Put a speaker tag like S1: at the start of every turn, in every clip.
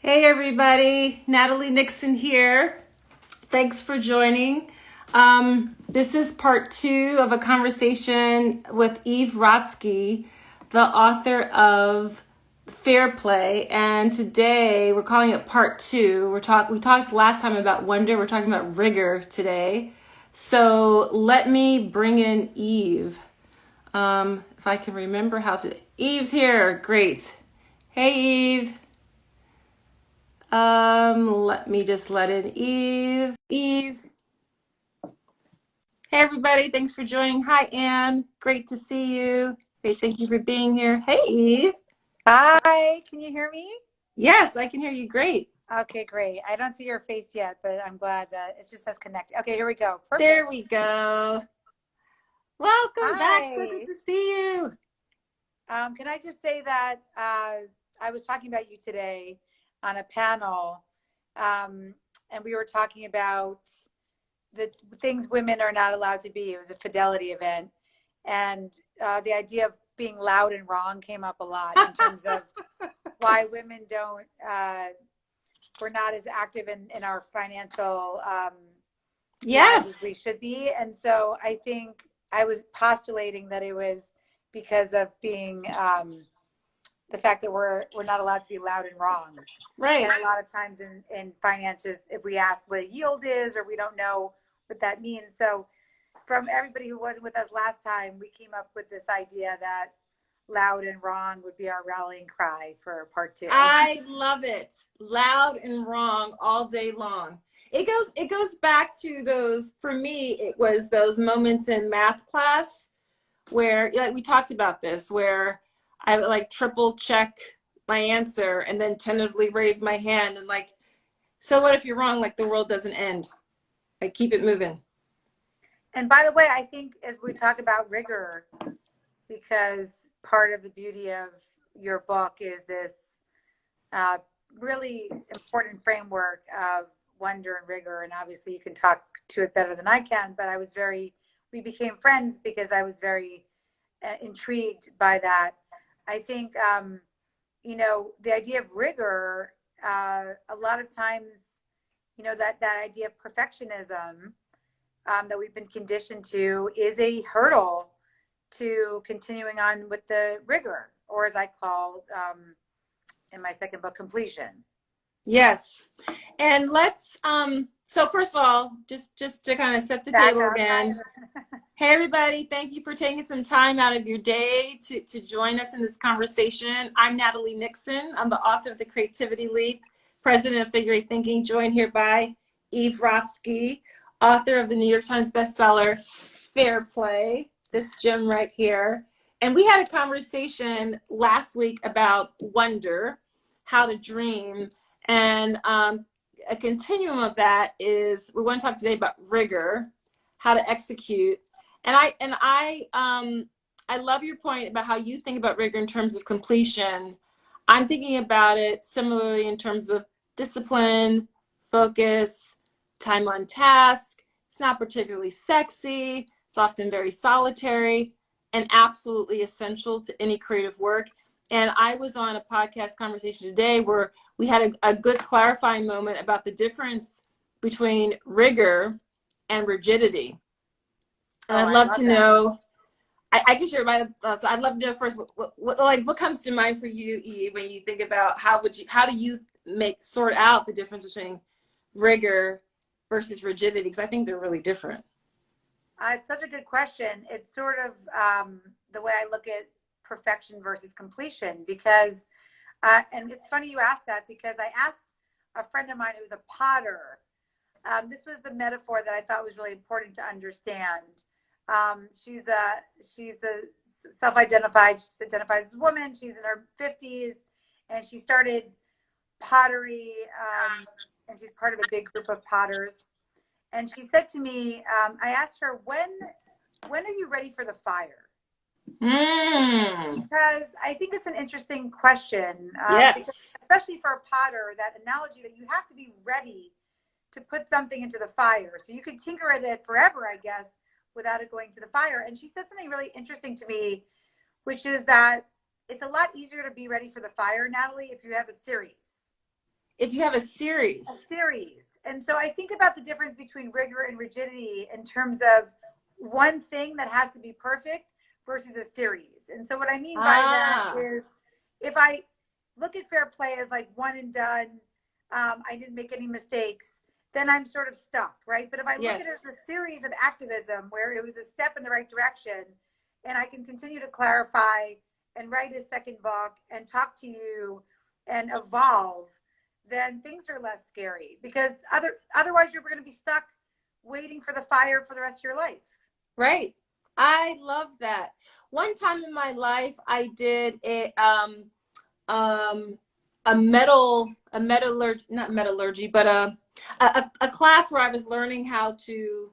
S1: Hey everybody, Natalie Nixon here. Thanks for joining. This is part 2 of a conversation with Eve Rodsky, the author of Fair Play, and today we're calling it part 2. We talked last time about wonder. We're talking about rigor today. So let me bring in Eve. If I can remember how to. Eve's here. Great. Hey Eve. Let me just let in Eve. Eve. Hey everybody, thanks for joining. Hi Anne, great to see you. Hey, thank you for being here. Hey Eve.
S2: Hi, can you hear me?
S1: Yes, I can hear you great.
S2: Okay, great. I don't see your face yet, but I'm glad that it just says connect. Okay, here we go. Perfect.
S1: There we go. Welcome back. So good
S2: Hi.
S1: to see you.
S2: Can I just say that I was talking about you today on a panel, and we were talking about the things women are not allowed to be. It was a fidelity event, and the idea of being loud and wrong came up a lot in terms of why women don't. We're not as active in our financial lives as we
S1: Yes.
S2: should be. And so I think I was postulating that it was because of being the fact that we're not allowed to be loud and wrong.
S1: Right.
S2: And a lot of times in finances, if we ask what a yield is or we don't know what that means. So from everybody who wasn't with us last time, we came up with this idea that loud and wrong would be our rallying cry for part 2.
S1: I love it. Loud and wrong all day long. It goes back to those, for me, it was those moments in math class where, like, we talked about this, where I would like triple check my answer and then tentatively raise my hand and like, so what if you're wrong? Like the world doesn't end. Like keep it moving.
S2: And by the way, I think as we talk about rigor, because part of the beauty of your book is this uh, really important framework of wonder and rigor. And obviously, you can talk to it better than I can. But we became friends because I was very intrigued by that. I think, the idea of rigor, a lot of times, that idea of perfectionism that we've been conditioned to is a hurdle to continuing on with the rigor, or as I call in my second book, completion.
S1: Yes. And let's so first of all, just to kind of set the
S2: Back
S1: table
S2: up.
S1: again. Hey everybody, thank you for taking some time out of your day to join us in this conversation. I'm Natalie Nixon. I'm the author of The Creativity Leap, president of Figure Eight Thinking, joined here by Eve Rodsky, author of the New York Times bestseller, Fair Play, this gem right here. And we had a conversation last week about wonder, how to dream, and a continuum of that is we want to talk today about rigor, how to execute. And I love your point about how you think about rigor in terms of completion. I'm thinking about it similarly in terms of discipline, focus, time on task. It's not particularly sexy. It's often very solitary and absolutely essential to any creative work. And I was on a podcast conversation today where we had a good clarifying moment about the difference between rigor and rigidity. And
S2: Oh,
S1: I'd
S2: I
S1: love
S2: love
S1: to
S2: that.
S1: know, I can share my thoughts. I'd love to know first, what comes to mind for you, Eve, when you think about how do you sort out the difference between rigor versus rigidity? Because I think they're really different.
S2: It's such a good question. It's sort of the way I look at perfection versus completion because, and it's funny you asked that because I asked a friend of mine who's a potter. This was the metaphor that I thought was really important to understand. She's the self-identified. She identifies as a woman. She's in her 50s, and she started pottery, and she's part of a big group of potters. And she said to me, I asked her, when are you ready for the fire?
S1: Mm.
S2: Because I think it's an interesting question. Because
S1: Yes.
S2: especially for a potter, that analogy that you have to be ready to put something into the fire. So you could tinker with it forever, I guess, without it going to the fire. And she said something really interesting to me, which is that it's a lot easier to be ready for the fire, Natalie, if you have a series.
S1: if you have a series.
S2: A series. And so I think about the difference between rigor and rigidity in terms of one thing that has to be perfect versus a series. And so what I mean by that is if I look at fair play as like one and done, I didn't make any mistakes, then I'm sort of stuck, right? But if I look at it as a series of activism where it was a step in the right direction and I can continue to clarify and write a second book and talk to you and evolve, then things are less scary because otherwise you're going to be stuck waiting for the fire for the rest of your life.
S1: Right. I love that. One time in my life, I did metallurgy, not metallurgy, but a class where I was learning how to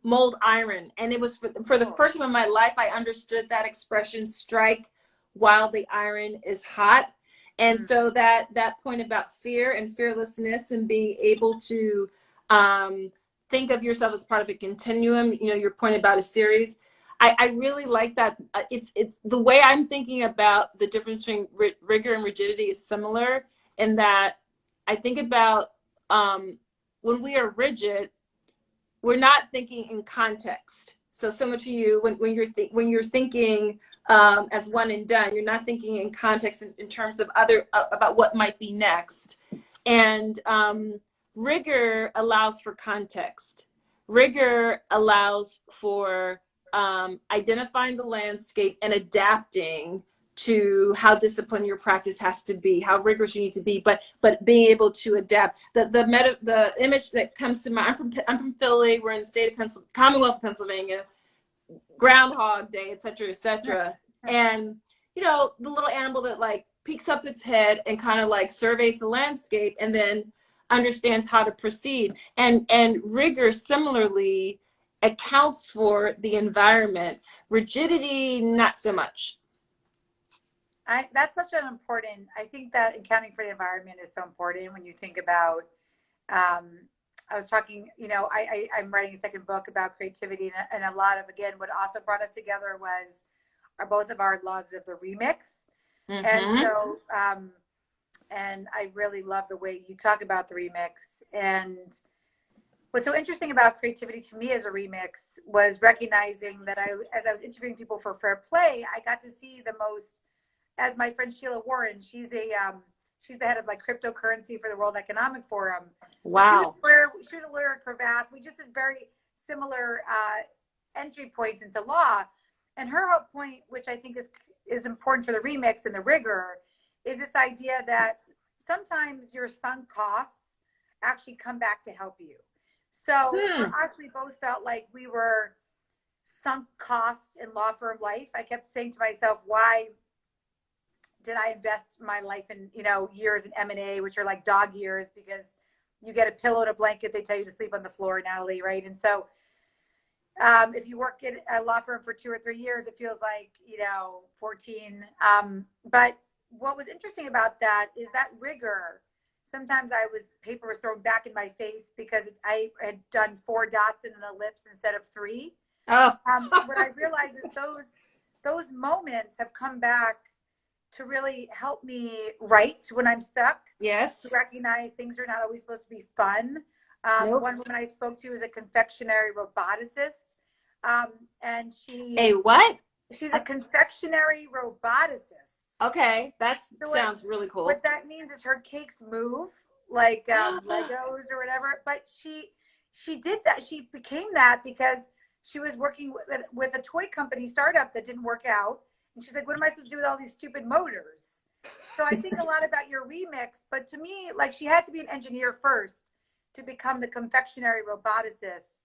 S1: mold iron. And it was for the first time in my life, I understood that expression, strike while the iron is hot. And so that point about fear and fearlessness and being able to think of yourself as part of a continuum, you know, your point about a series, I really like that. It's the way I'm thinking about the difference between rigor and rigidity is similar in that I think about when we are rigid, we're not thinking in context. So similar to you, when you're thinking as one and done, you're not thinking in context in terms of about what might be next. And rigor allows for context. Rigor allows for identifying the landscape and adapting to how disciplined your practice has to be, how rigorous you need to be, but being able to adapt. The image that comes to mind, I'm from Philly, we're in the state of Commonwealth of Pennsylvania, Groundhog Day, et cetera, and you know, the little animal that like peeks up its head and kind of like surveys the landscape and then understands how to proceed. And rigor similarly accounts for the environment. Rigidity, not so much.
S2: That's such an important, I think that accounting for the environment is so important when you think about, I was talking, you know, I'm writing a second book about creativity and a lot of, again, what also brought us together was both of our loves of the remix. And so, and I really love the way you talk about the remix. And what's so interesting about creativity to me as a remix was recognizing that as I was interviewing people for Fair Play, I got to see the most, as my friend Sheila Warren, she's the head of like cryptocurrency for the World Economic Forum.
S1: Wow.
S2: She was a lawyer at Cravath. We just had very similar entry points into law. And her whole point, which I think is important for the remix and the rigor, is this idea that sometimes your sunk costs actually come back to help you. So for us, we both felt like we were sunk costs in law firm life. I kept saying to myself, why did I invest my life in, you know, years in M&A, which are like dog years because you get a pillow and a blanket, they tell you to sleep on the floor, Natalie, right? And so if you work at a law firm for 2 or 3 years, it feels like, you know, 14. But what was interesting about that is that rigor. Sometimes paper was thrown back in my face because I had done 4 dots and an ellipse instead of 3.
S1: Oh.
S2: What I realized is those moments have come back to really help me write when I'm stuck.
S1: Yes.
S2: To recognize things are not always supposed to be fun.
S1: Nope.
S2: One woman I spoke to is a confectionery roboticist. And she...
S1: A what?
S2: She's a confectionery roboticist.
S1: Okay, that sounds really cool.
S2: What that means is her cakes move like Legos or whatever. But she did that. She became that because she was working with a toy company startup that didn't work out. And she's like, what am I supposed to do with all these stupid motors? So I think a lot about your remix. But to me, like, she had to be an engineer first to become the confectionery roboticist.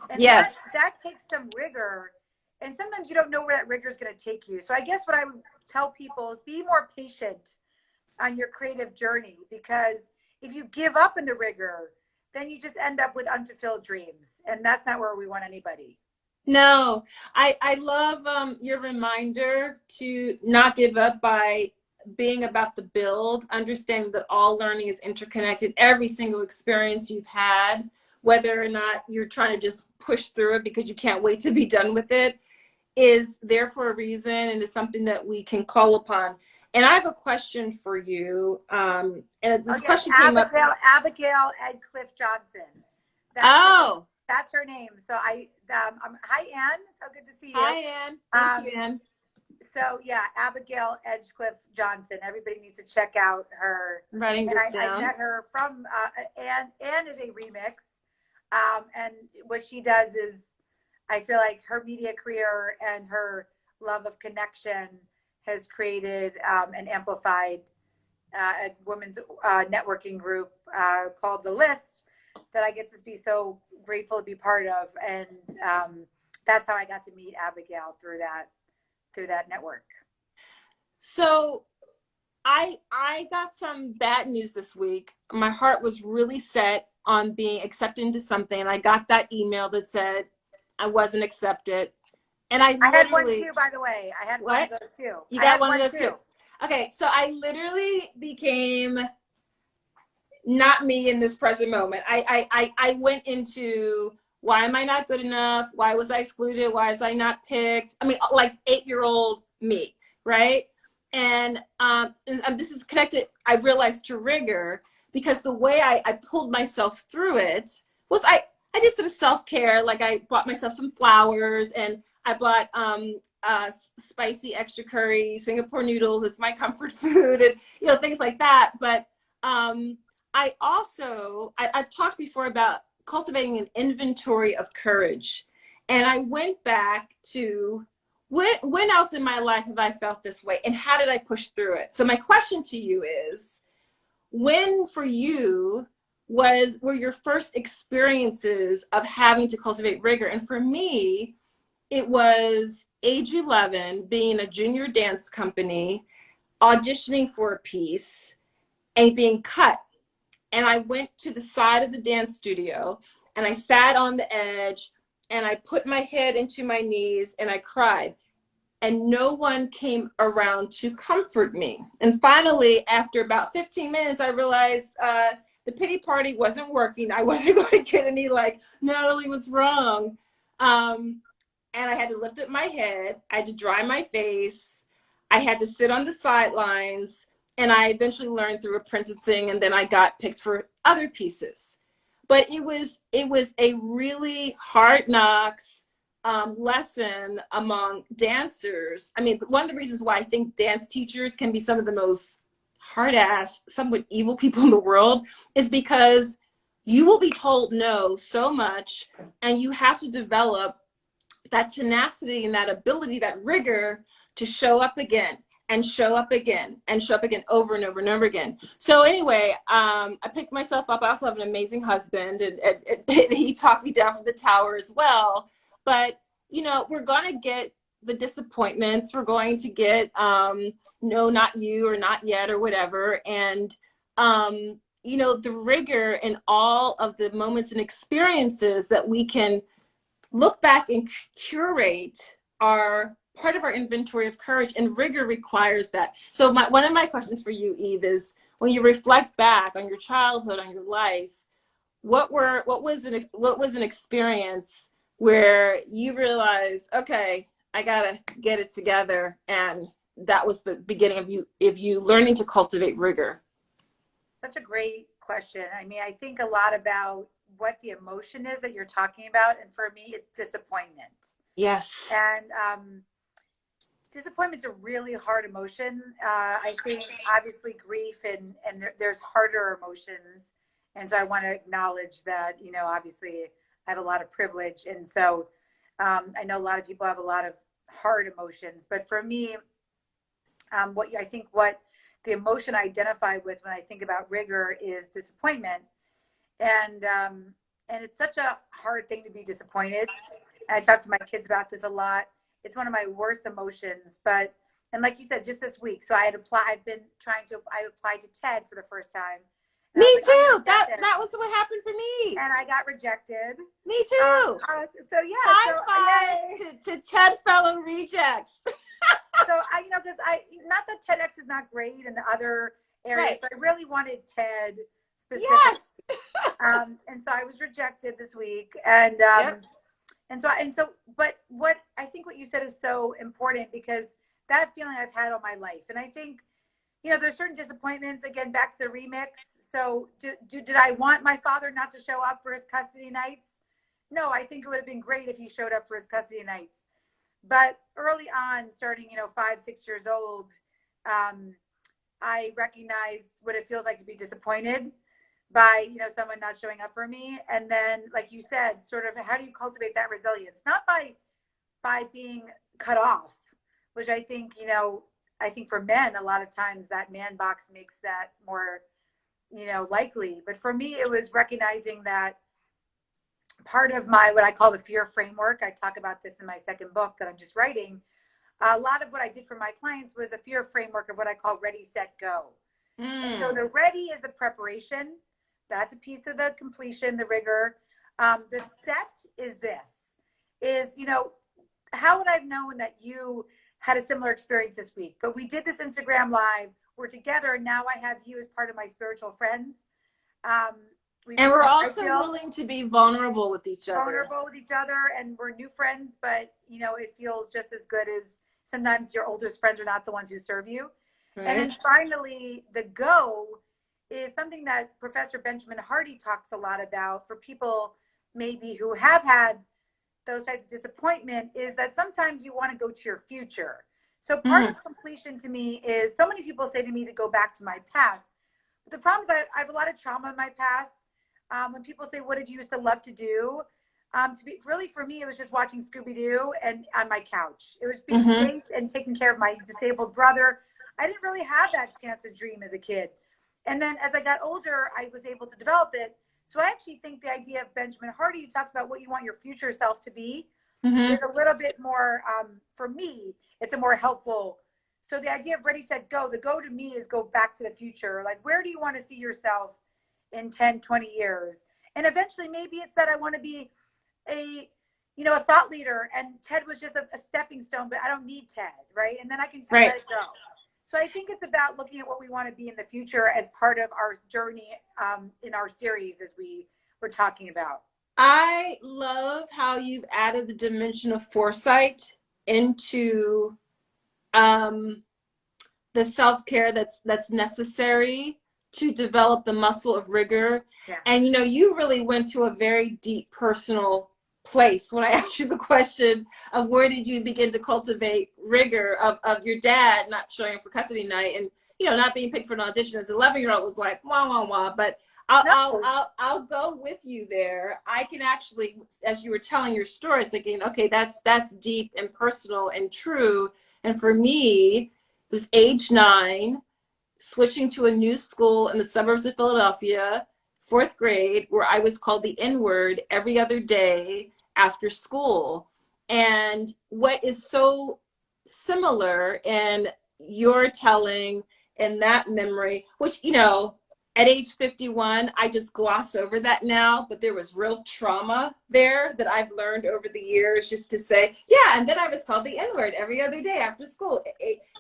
S2: And
S1: yes,
S2: that takes some rigor. And sometimes you don't know where that rigor is going to take you. So I guess what I would tell people is be more patient on your creative journey, because if you give up in the rigor, then you just end up with unfulfilled dreams. And that's not where we want anybody.
S1: No, I love your reminder to not give up by being about the build, understanding that all learning is interconnected. Every single experience you've had, whether or not you're trying to just push through it because you can't wait to be done with it, is there for a reason and is something that we can call upon. And I have a question for you. And this
S2: Okay,
S1: question came up.
S2: Abigail Edcliffe Johnson.
S1: Oh,
S2: That's her name. So hi Ann. So good to see you.
S1: hi, Ann. Thank you, Ann.
S2: So yeah, Abigail Edgecliffe Johnson. Everybody needs to check out her.
S1: I'm writing
S2: And
S1: this
S2: I
S1: down.
S2: met her from Ann. Ann is a remix, and what she does is, I feel like her media career and her love of connection has created and amplified a women's networking group called The List that I get to be so grateful to be part of, and that's how I got to meet Abigail through that network.
S1: So I got some bad news this week. My heart was really set on being accepted into something, and I got that email that said I wasn't accepted. And I
S2: had one
S1: literally,
S2: too, by the way. I had
S1: what?
S2: one of those too.
S1: You got one of those too? Okay, so I literally became not me in this present moment. I went into, why am I not good enough? Why was I excluded? Why was I not picked? I mean, like 8-year-old me, right? And this is connected, I realized, to rigor, because the way I pulled myself through it was I did some self-care. Like I bought myself some flowers, and I bought spicy extra curry, Singapore noodles. It's my comfort food, and things like that. But I've talked before about cultivating an inventory of courage. And I went back to when else in my life have I felt this way, and how did I push through it? So my question to you is, when for you were your first experiences of having to cultivate rigor? And for me, it was age 11, being a junior dance company, auditioning for a piece, and being cut. And I went to the side of the dance studio, and I sat on the edge, and I put my head into my knees, and I cried. And no one came around to comfort me. And finally, after about 15 minutes, I realized the pity party wasn't working. I wasn't going to get any like, Natalie was wrong. And I had to lift up my head. I had to dry my face. I had to sit on the sidelines. And I eventually learned through apprenticing, and then I got picked for other pieces. But it was a really hard knocks lesson among dancers. I mean, one of the reasons why I think dance teachers can be some of the most hard-ass, somewhat evil people in the world is because you will be told no so much, and you have to develop that tenacity and that ability, that rigor to show up again and show up again and show up again over and over and over again. So anyway, I picked myself up. I also have an amazing husband, and he talked me down from the tower as well. But, we're going to get the disappointments. We're going to get, no, not you, or not yet, or whatever. And, the rigor in all of the moments and experiences that we can look back and curate are part of our inventory of courage, and rigor requires that. So one of my questions for you, Eve, is when you reflect back on your childhood, on your life, what was an experience where you realized, okay, I gotta get it together, and that was the beginning of you learning to cultivate rigor?
S2: Such a great question. I mean, I think a lot about what the emotion is that you're talking about. And for me, it's disappointment.
S1: Yes.
S2: And disappointment's a really hard emotion. I think obviously grief and there's harder emotions. And so I want to acknowledge that, obviously I have a lot of privilege. And so I know a lot of people have a lot of hard emotions, but for me, what the emotion I identify with when I think about rigor is disappointment. And it's such a hard thing to be disappointed. I talk to my kids about this a lot. It's one of my worst emotions, and like you said, just this week. So I applied to TED for the first time.
S1: Me too. That was what happened for me.
S2: And I got rejected.
S1: Me too.
S2: So yeah.
S1: High five to TED fellow rejects.
S2: So because not that TEDx is not great in the other areas, right, but I really wanted TED specifically.
S1: Yes.
S2: And so I was rejected this week, and
S1: yep.
S2: But what I think what you said is so important, because that feeling I've had all my life, and I think there's certain disappointments, again, back to the remix. So did I want my father not to show up for his custody nights? No, I think it would have been great if he showed up for his custody nights. But early on, starting, 5, 6 years old, I recognized what it feels like to be disappointed by, someone not showing up for me. And then, like you said, sort of, how do you cultivate that resilience? Not by being cut off, which I think, I think for men, a lot of times that man box makes that more, likely. But for me, it was recognizing that part of my, what I call the fear framework, I talk about this in my second book that I'm just writing. A lot of what I did for my clients was a fear framework of what I call ready, set, go. And so the ready is the preparation. That's a piece of the completion, the rigor. The set is how would I have known that you had a similar experience this week? But we did this Instagram live. We're together. And now I have you as part of my spiritual friends.
S1: And we're also willing to be vulnerable with each other.
S2: And we're new friends, but it feels just as good as sometimes your oldest friends are not the ones who serve you. Right. And then finally, the go is something that Professor Benjamin Hardy talks a lot about for people maybe who have had those types of disappointment, is that sometimes you want to go to your future. So part of completion to me is, so many people say to me to go back to my past. But the problem is I have a lot of trauma in my past. When people say, what did you used to love to do? Really, for me, it was just watching Scooby-Doo and on my couch. It was being safe and taking care of my disabled brother. I didn't really have that chance to dream as a kid. And then as I got older, I was able to develop it. So I actually think the idea of Benjamin Hardy, who talks about what you want your future self to be, is a little bit more, for me, it's a more helpful. So the idea of ready, set, go, the go to me is go back to the future. Like, where do you want to see yourself in 10, 20 years? And eventually, maybe it's that I want to be a thought leader, and TED was just a stepping stone, but I don't need TED, right? And then I can just let it go. So I think it's about looking at what we want to be in the future as part of our journey in our series, as we were talking about.
S1: I love how you've added the dimension of foresight into the self-care that's necessary to develop the muscle of rigor.
S2: Yeah.
S1: And you really went to a very deep personal place when I asked you the question of where did you begin to cultivate rigor of your dad not showing up for custody night, and not being picked for an audition as an 11-year-old was like wah wah wah. But I'll go with you there. I can actually, as you were telling your story, I was thinking, okay, that's deep and personal and true. And for me, it was age 9, switching to a new school in the suburbs of Philadelphia, 4th grade, where I was called the N-word every other day after school. And what is so similar in your telling and that memory, which, at age 51, I just gloss over that now, but there was real trauma there that I've learned over the years, just to say, yeah, and then I was called the N-word every other day after school,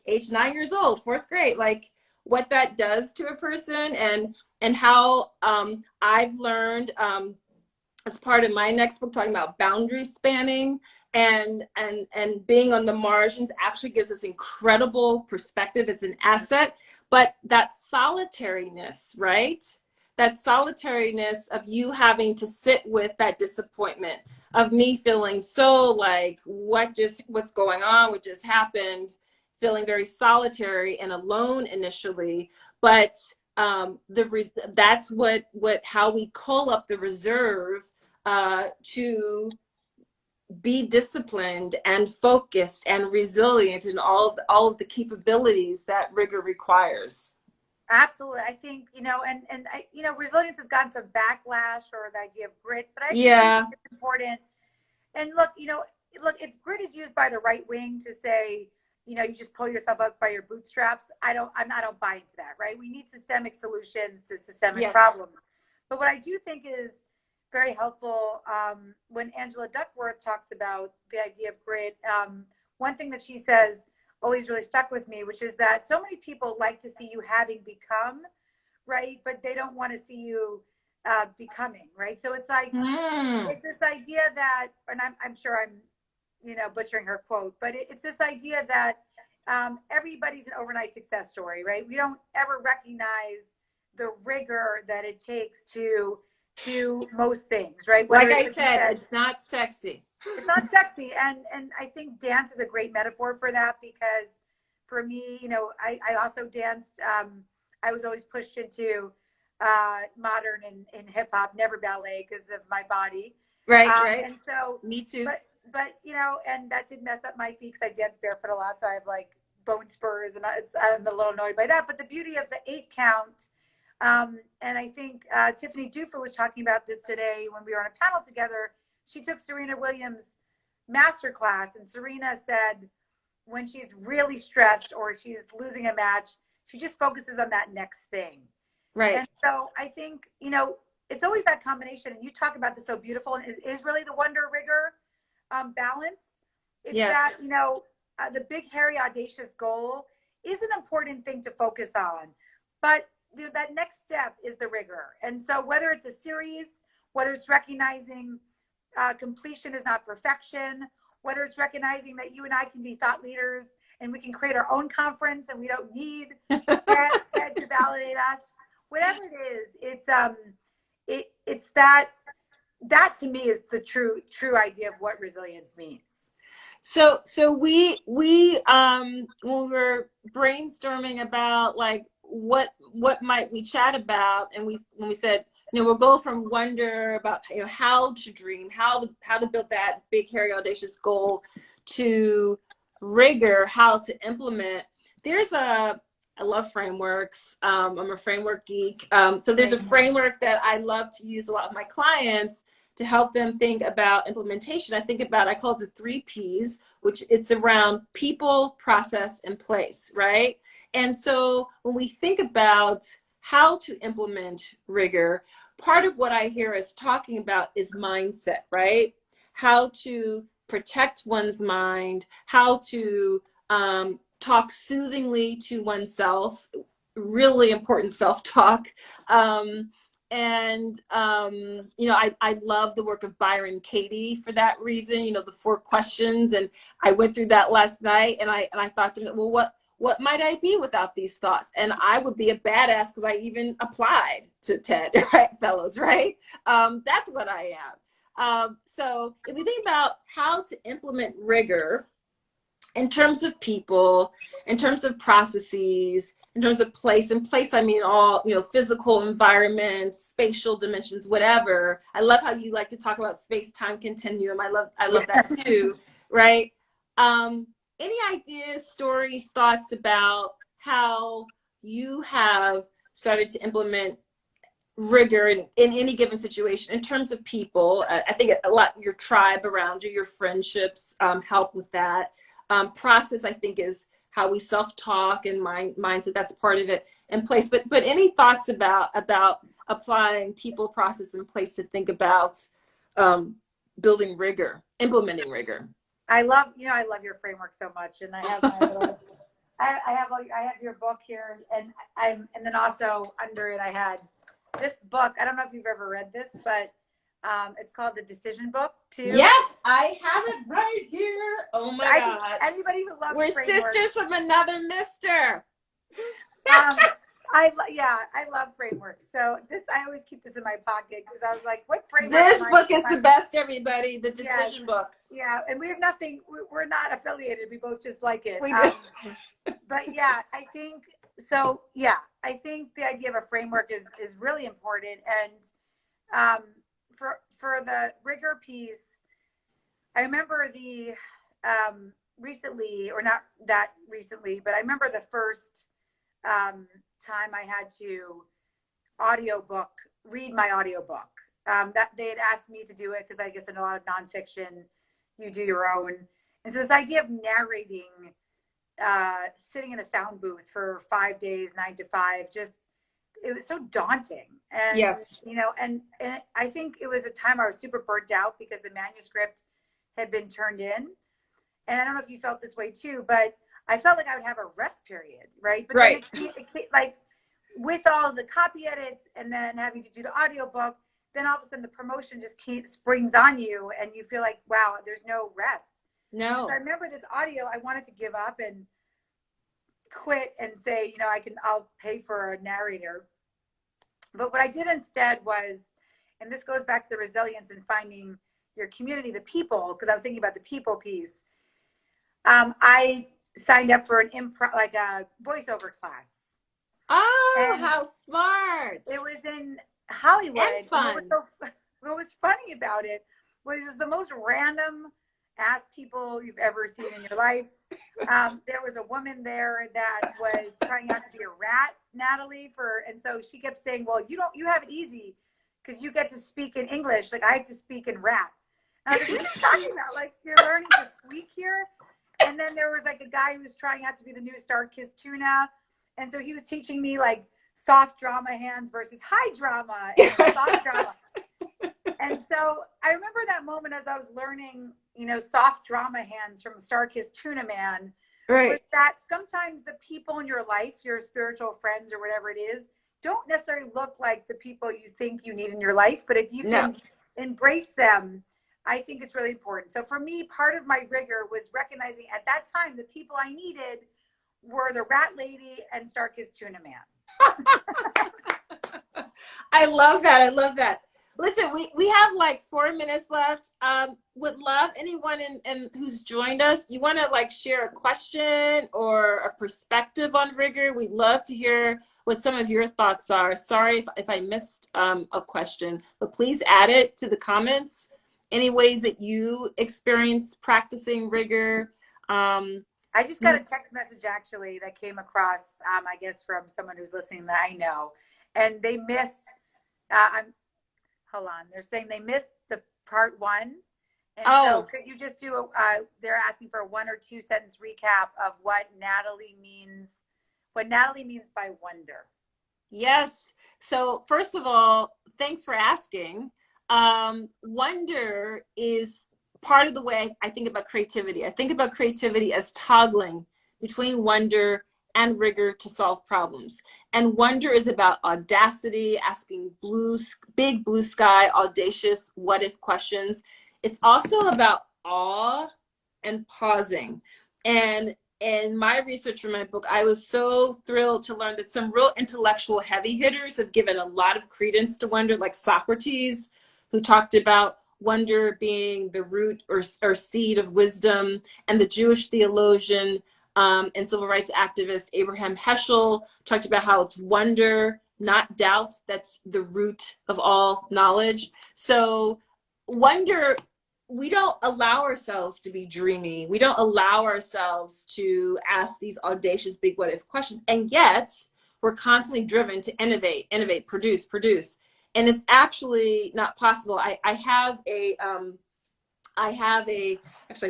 S1: age 9 years old, 4th grade, like what that does to a person, and how I've learned as part of my next book, talking about boundary spanning and being on the margins actually gives us incredible perspective. It's an asset. But that solitariness, right? That solitariness of you having to sit with that disappointment, of me feeling so like, what's going on, what just happened, feeling very solitary and alone initially. But that's how we call up the reserve to be disciplined and focused and resilient in all of the capabilities that rigor requires.
S2: Absolutely. I think, resilience has gotten some backlash, or the idea of grit, but I think it's important. And look, if grit is used by the right wing to say, you just pull yourself up by your bootstraps, I don't buy into that, right? We need systemic solutions to systemic problems. But what I do think is very helpful, when Angela Duckworth talks about the idea of grit, one thing that she says always really stuck with me, which is that so many people like to see you having become, right? But they don't want to see you becoming, right? So it's like, it's this idea that, and I'm sure I'm, butchering her quote, but it's this idea that everybody's an overnight success story, right? We don't ever recognize the rigor that it takes to do most things, right?
S1: Like
S2: Whether
S1: I
S2: it's, like
S1: said, it's not sexy.
S2: it's not sexy. And I think dance is a great metaphor for that, because for me, I also danced. I was always pushed into modern and hip hop, never ballet because of my body.
S1: Right, right.
S2: And so,
S1: Me too.
S2: but and that did mess up my feet because I dance barefoot a lot. So I have like bone spurs, and I'm a little annoyed by that. But the beauty of the 8 count, and I think Tiffany Dufer was talking about this today when we were on a panel together. She took Serena Williams' masterclass, and Serena said when she's really stressed or she's losing a match, she just focuses on that next thing.
S1: Right.
S2: And so I think, it's always that combination. And you talk about this so beautiful, and is really the wonder rigor balance. It's
S1: yes.
S2: that, the big, hairy, audacious goal is an important thing to focus on. But that next step is the rigor. And so whether it's a series, whether it's recognizing completion is not perfection, whether it's recognizing that you and I can be thought leaders and we can create our own conference and we don't need TED to validate us, whatever it is, it's that to me is the true idea of what resilience means.
S1: So we when we were brainstorming about like what might we chat about, and when we said, we'll go from wonder about how to dream, how to build that big, hairy, audacious goal, to rigor, how to implement. I love frameworks. I'm a framework geek. So there's a framework that I love to use a lot with my clients to help them think about implementation. I call it the 3 Ps, which it's around people, process, and place, right? And so when we think about how to implement rigor, part of what I hear us talking about is mindset, right? How to protect one's mind, how to talk soothingly to oneself, really important self-talk. I love the work of Byron Katie for that reason, the 4 questions. And I went through that last night, and I thought to me, well, what might I be without these thoughts? And I would be a badass because I even applied to TED, right, fellows, right? That's what I am. So if we think about how to implement rigor in terms of people, in terms of processes, in terms of place, and place, I mean all, physical environment, spatial dimensions, whatever. I love how you like to talk about space-time continuum. I love that too, right? Any ideas, stories, thoughts about how you have started to implement rigor in any given situation in terms of people? I think a lot, your tribe around you, your friendships help with that. Process, I think, is how we self-talk, and mindset, that's part of it, and place. But any thoughts about applying people, process, and place to think about building rigor, implementing rigor?
S2: I love your framework so much, and I have my little, I have your book here, and then also under it I had this book. I don't know if you've ever read this, but it's called The Decision Book too.
S1: Yes, I have it right here. Oh my God!
S2: Anybody who loves
S1: we're
S2: frameworks,
S1: sisters from another mister.
S2: I love frameworks. So I always keep this in my pocket because I was like, what framework?
S1: This book is the best, everybody. The Decision Book.
S2: Yeah, and we have nothing. We're not affiliated. We both just like it.
S1: We do.
S2: But yeah, I think so. Yeah, I think the idea of a framework is really important. And for the rigor piece, I remember the recently, or not that recently, but I remember the first time I had to read my audiobook. That they had asked me to do it because I guess in a lot of nonfiction, you do your own. And so this idea of narrating, sitting in a sound booth for 5 days, 9 to 5, it was so daunting. And,
S1: yes,
S2: and I think it was a time I was super burnt out because the manuscript had been turned in. And I don't know if you felt this way too, but I felt like I would have a rest period, right? But
S1: right.
S2: Then like with all the copy edits and then having to do the audiobook, then all of a sudden the promotion just springs on you and you feel like, wow, there's no rest.
S1: No.
S2: So I remember this audio, I wanted to give up, and quit and say, I'll pay for a narrator. But what I did instead was, and this goes back to the resilience and finding your community, the people, because I was thinking about the people piece. I signed up for an improv, like a voiceover class.
S1: Oh,
S2: And
S1: how smart.
S2: it was in Hollywood.
S1: And fun.
S2: What was funny about it was the most random ass people you've ever seen in your life. There was a woman there that was trying out to be a rat, Natalie, and so she kept saying, well, you have it easy because you get to speak in English. Like, I have to speak in rat. And I was like, what are you talking about? Like, you're learning to squeak here? And then there was like a guy who was trying out to be the new Star-Kissed Tuna. And so he was teaching me like soft drama hands versus high drama and soft drama. And so I remember that moment as I was learning, soft drama hands from Star-Kissed Tuna Man.
S1: Right.
S2: Was that sometimes the people in your life, your spiritual friends or whatever it is, don't necessarily look like the people you think you need in your life. But if you can embrace them, I think it's really important. So for me, part of my rigor was recognizing at that time the people I needed were the rat lady and Star-Kissed Tuna Man.
S1: I love that. I love that. Listen, we have like 4 minutes left. Would love anyone in who's joined us. You want to like share a question or a perspective on rigor? We'd love to hear what some of your thoughts are. Sorry if I missed a question, but please add it to the comments. Any ways that you experience practicing rigor?
S2: I just got a text message actually that came across, I guess, from someone who's listening that I know, and they missed. Hold on, they're saying they missed the part 1. And so could you just do they're asking for a 1 or 2 sentence recap of what Natalie means by wonder.
S1: Yes. So first of all, thanks for asking. Wonder is part of the way I think about creativity. I think about creativity as toggling between wonder and rigor to solve problems. And wonder is about audacity, asking big blue sky, audacious what if questions. It's also about awe and pausing. And in my research for my book, I was so thrilled to learn that some real intellectual heavy hitters have given a lot of credence to wonder, like Socrates, who talked about wonder being the root or seed of wisdom, and the Jewish theologian and civil rights activist Abraham Heschel talked about how it's wonder, not doubt, that's the root of all knowledge. So wonder, we don't allow ourselves to be dreamy. We don't allow ourselves to ask these audacious big what if questions. And yet we're constantly driven to innovate, produce. And it's actually not possible. I actually I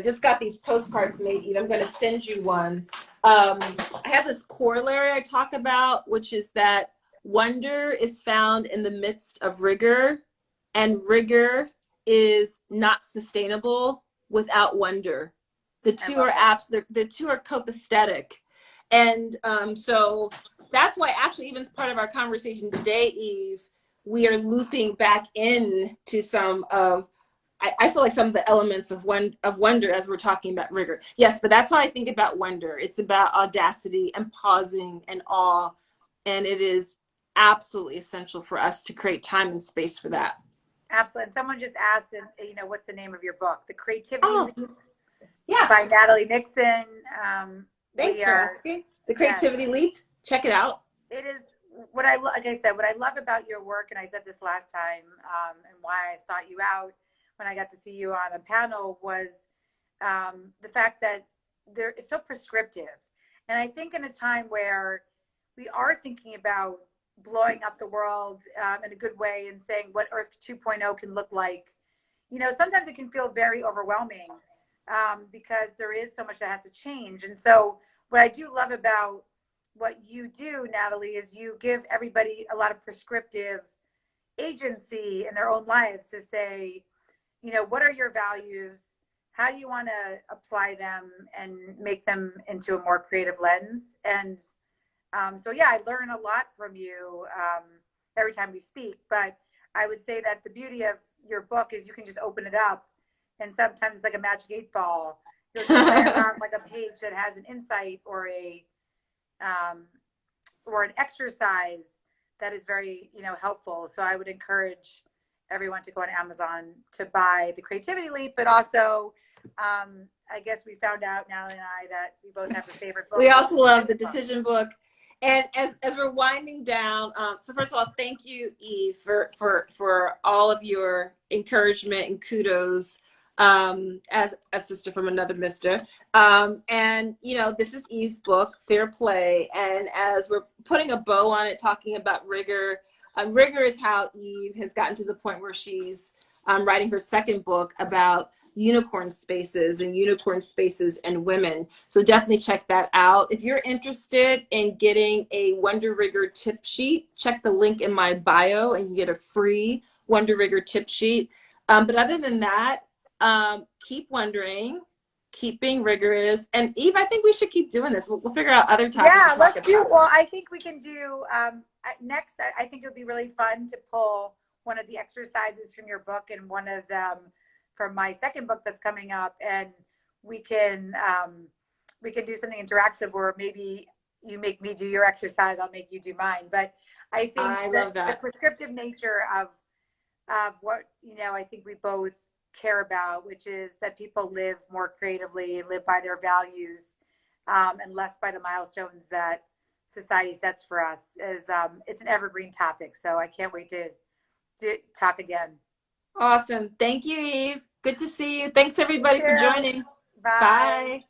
S1: just got these postcards made, Eve. I'm going to send you one. I have this corollary I talk about, which is that wonder is found in the midst of rigor, and rigor is not sustainable without wonder. The two are copacetic. And so that's why actually even as part of our conversation today, Eve, we are looping back in to some of, I feel like some of the elements of wonder as we're talking about rigor. Yes, but that's how I think about wonder. It's about audacity and pausing and awe. And it is absolutely essential for us to create time and space for that.
S2: Absolutely. And someone just asked, what's the name of your book? The Creativity Leap by Natalie Nixon.
S1: Thanks for asking. The Creativity Leap. Check it out.
S2: It is what like I said, what I love about your work, and I said this last time, and why I sought you out when I got to see you on a panel was the fact that it's so prescriptive. And I think in a time where we are thinking about blowing up the world in a good way and saying what Earth 2.0 can look like, sometimes it can feel very overwhelming because there is so much that has to change. And so what I do love about what you do, Natalie, is you give everybody a lot of prescriptive agency in their own lives to say, what are your values? How do you want to apply them and make them into a more creative lens? And so, I learn a lot from you every time we speak. But I would say that the beauty of your book is you can just open it up, and sometimes it's like a magic 8 ball. You'll just lay around like a page that has an insight or a or an exercise that is very, helpful. So I would encourage everyone to go on Amazon to buy the Creativity Leap, but also, I guess we found out, Natalie and I, that we both have a favorite book.
S1: We also love the decision book. And as we're winding down, so first of all, thank you, Eve, for all of your encouragement and kudos, as a sister from another mister. And this is Eve's book, Fair Play. And as we're putting a bow on it, talking about rigor, rigor is how Eve has gotten to the point where she's writing her second book about unicorn spaces and women. So definitely check that out. If you're interested in getting a Wonder Rigor tip sheet, check the link in my bio and you get a free Wonder Rigor tip sheet. But other than that, keep wondering, keep being rigorous. And Eve, I think we should keep doing this. We'll figure out other topics.
S2: Yeah, let's do. Well, I think we can do next. I think it would be really fun to pull one of the exercises from your book and one of them from my second book that's coming up, and we can do something interactive where maybe you make me do your exercise, I'll make you do mine. But I think the prescriptive nature of what I think we both care about, which is that people live more creatively, live by their values, and less by the milestones that society sets for us, is it's an evergreen topic. So I can't wait to talk again.
S1: Awesome. Thank you, Eve. Good to see you. Thanks everybody for joining.
S2: Bye.
S1: Bye.